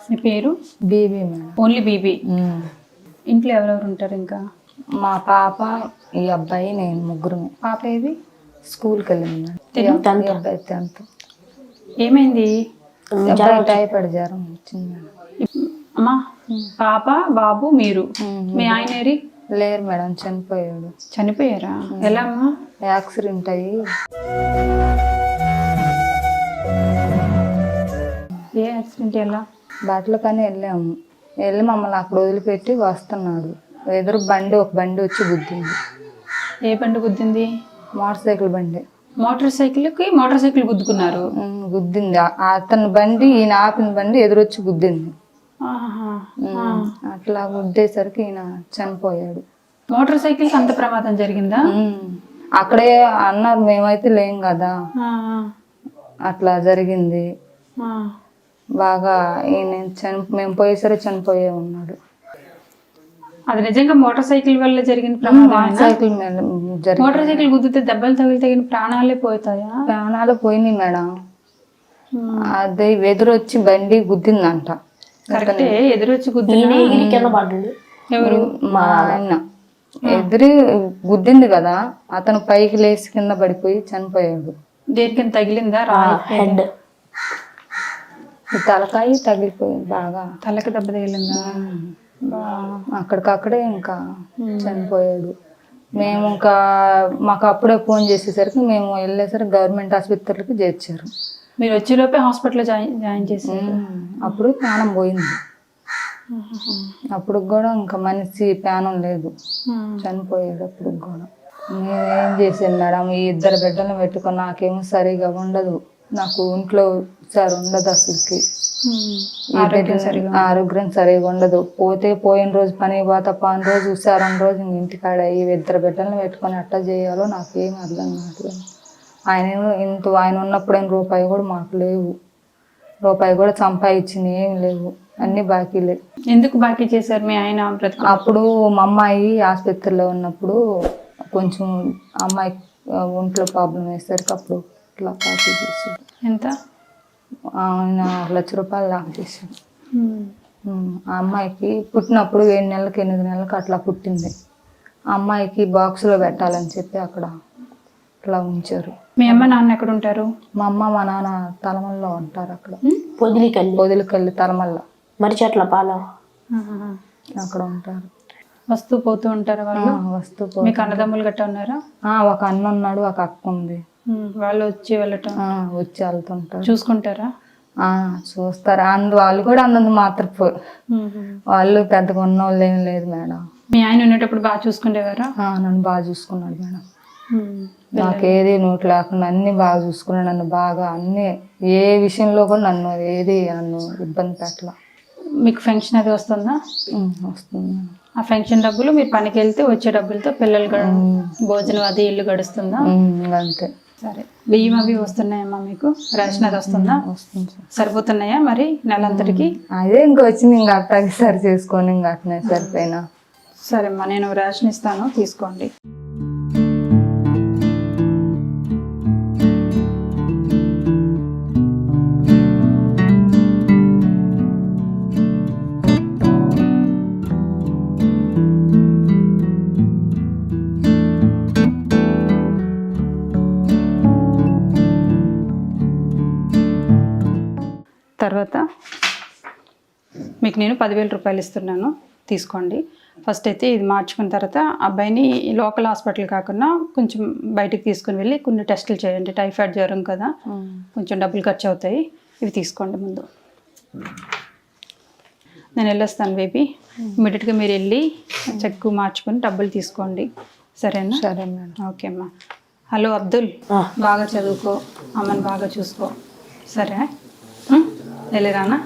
మీ పేరు? Bibi madam. Only Bibi. ఇంట్లో ఎవరెవరు ఉంటారు? ఇంకా మా పాప, ఈ అబ్బాయి, నేను ముగ్గురు. పాప ఏది? స్కూల్కి వెళ్ళింది మేడం. ఈ అబ్బాయి 10th. ఏమైంది? టైఫాయిడ్ జ్వరం వచ్చింది మేడం. అమ్మా, పాప, బాబు, మీరు. మీ ఆయన ఏరి? లేరు మేడం, చనిపోయాడు. చనిపోయారా? ఎలా అమ్మా? యాక్సిడెంట్ అయ్యి. ఏ యాక్సిడెంట్? ఎలా? బట్టల కానీ వెళ్ళి మమ్మల్ని అక్కడ వదిలిపెట్టి వస్తున్నాడు. ఎదురు ఒక బండి వచ్చి గుద్దింది. ఏ బండి గుద్దింది? మోటార్ సైకిల్ బండి. మోటార్ సైకిల్ గుద్దుకున్నారు? గుద్దింది. అతని బండి, ఈయన ఆపిన బండి ఎదురొచ్చి గుద్దింది. అట్లా గుద్దేసరికి ఈయన చనిపోయాడు. మోటార్ సైకిల్కి అంత ప్రమాదం జరిగిందా? అక్కడే అన్నారు, మేమైతే లేం కదా. అట్లా జరిగింది. బాగా మేము పోయేసరి చనిపోయే ఉన్నాడు. అది నిజంగా మోటార్ సైకిల్ వల్ల జరిగిన ప్రమాదం? మోటార్ సైకిల్ గుద్దితే దెబ్బలు తగిలితే ప్రాణాలే పోతాయా? ప్రాణాలు పోయినాయి మేడం. అది ఎదురొచ్చి బండి గుద్దిందంట. కరెక్టే, ఎదురొచ్చి గుద్దింది. ఎవరు? మా ఆయన ఎదురు గుద్దింది కదా, అతను పైకి లేచి కింద పడిపోయి చనిపోయాడు. దేనికైనా తగిలిందా? హెడ్, తలకాయ తగిలిపోయింది. బాగా తలకి దెబ్బ తగిలిందా? అక్కడికక్కడే ఇంకా చనిపోయాడు. మేము ఇంకా మాకు అప్పుడే ఫోన్ చేసేసరికి మేము వెళ్ళేసరికి గవర్నమెంట్ ఆసుపత్రికి చేర్చారు. మీరు వచ్చేలోపే హాస్పిటల్లో జాయిన్ చేశారు. అప్పుడు ప్రాణం పోయింది. అప్పుడు కూడా ఇంకా మనిషి ప్రాణం లేదు, చనిపోయాడు. అప్పుడు కూడా నేనేం చేసాను మేడం, ఈ 2 బిడ్డలను పెట్టుకుని నాకేమో సరిగా ఉండదు. నాకు ఒంట్లో ఉండదు అసలుకి. ఆరోగ్యం సరిగా ఉండదు. పోయిన రోజు పని పోతా, పోయిన రోజు హుషారం రోజు ఇంటికాడ ఈ 2 బిడ్డలను పెట్టుకొని ఎట్లా చేయాలో నాకేం అర్థం కావట్లేదు. ఆయన ఉన్నప్పుడు రూపాయి కూడా మాకు లేవు. రూపాయి కూడా సంపాదించింది ఏం లేవు, అన్ని బాకీలే. ఎందుకు బాకీ చేశారు మీ ఆయన? అప్పుడు మా అమ్మాయి ఆసుపత్రిలో ఉన్నప్పుడు కొంచెం అమ్మాయి ఒంట్లో ప్రాబ్లం వేసరికి అప్పుడు ఇట్లా బాకీ చేశాడు. ఎంత? ఆయన 1 లక్ష రూపాయలు దాకా చేశాడు. ఆ అమ్మాయికి పుట్టినప్పుడు 7 నెలలకు 8 నెలలకు అట్లా పుట్టింది. ఆ అమ్మాయికి బాక్స్లో పెట్టాలని చెప్పి అక్కడ అట్లా ఉంచారు. మీ అమ్మ నాన్న ఎక్కడ ఉంటారు? మా అమ్మ మా నాన్న తలమల్లో ఉంటారు. అక్కడ పొదిలికల్లి తలమల్ల మరి చెట్ల పాల అక్కడ ఉంటారు. వస్తూ పోతూ ఉంటారు వాళ్ళు? వస్తూ పోతూ. మీకు అన్నదమ్ములు గట్ట ఉన్నారా? ఒక అన్న ఉన్నాడు, ఒక అక్క ఉంది. వాళ్ళు వచ్చి వెళ్ళటం వచ్చి వెళ్తుంటారు. చూసుకుంటారా? చూస్తారు. వాళ్ళు కూడా అన్నది మాత్రం వాళ్ళు పెద్దగా ఉన్నోళ్ళు ఏం లేదు మేడం. మీ ఆయన ఉండేటప్పుడు బాగా చూసుకునేవారా? నన్ను బాగా చూసుకున్నాడు మేడం. నాకేది నోటు లేకుండా అన్ని బాగా చూసుకున్నాడు. నన్ను బాగా అన్ని ఏ విషయంలో కూడా నన్ను ఇబ్బంది పెట్టాల. మీకు ఫంక్షన్ అది వస్తుందా? వస్తుంది. ఆ ఫంక్షన్ డబ్బులు మీరు పనికి వెళ్తే వచ్చే డబ్బులతో పిల్లలు భోజనం అది ఇల్లు గడుస్తుందా? అంతే. సరే, బియ్యం అవి వస్తున్నాయమ్మా మీకు? రేషన్ అది వస్తుందా? వస్తుంది. సరిపోతున్నాయా మరి నెలంతటికి? అదే ఇంకా వచ్చింది, ఇంకా అట్టాకి సరి చేసుకొని ఇంకా అట్నే సరిపోయినా. సరే అమ్మా, నేను రేషన్ ఇస్తాను, తీసుకోండి. తర్వాత మీకు నేను 10,000 రూపాయలు ఇస్తున్నాను, తీసుకోండి. ఫస్ట్ అయితే ఇది మార్చుకున్న తర్వాత అబ్బాయిని లోకల్ హాస్పిటల్ కాకుండా కొంచెం బయటికి తీసుకుని వెళ్ళి కొన్ని టెస్టులు చేయండి. టైఫాయిడ్ జ్వరం కదా, కొంచెం డబ్బులు ఖర్చు అవుతాయి. ఇవి తీసుకోండి ముందు. నేను వెళ్ళొస్తాను బేబీ. ఇమీడియట్గా మీరు వెళ్ళి చెక్ మార్చుకొని డబ్బులు తీసుకోండి, సరేనా? సరే మేడం. ఓకే అమ్మా. హలో అబ్దుల్, బాగా చదువుకో, అమ్మని బాగా చూసుకో, సరే? వెళ్ళిరానా?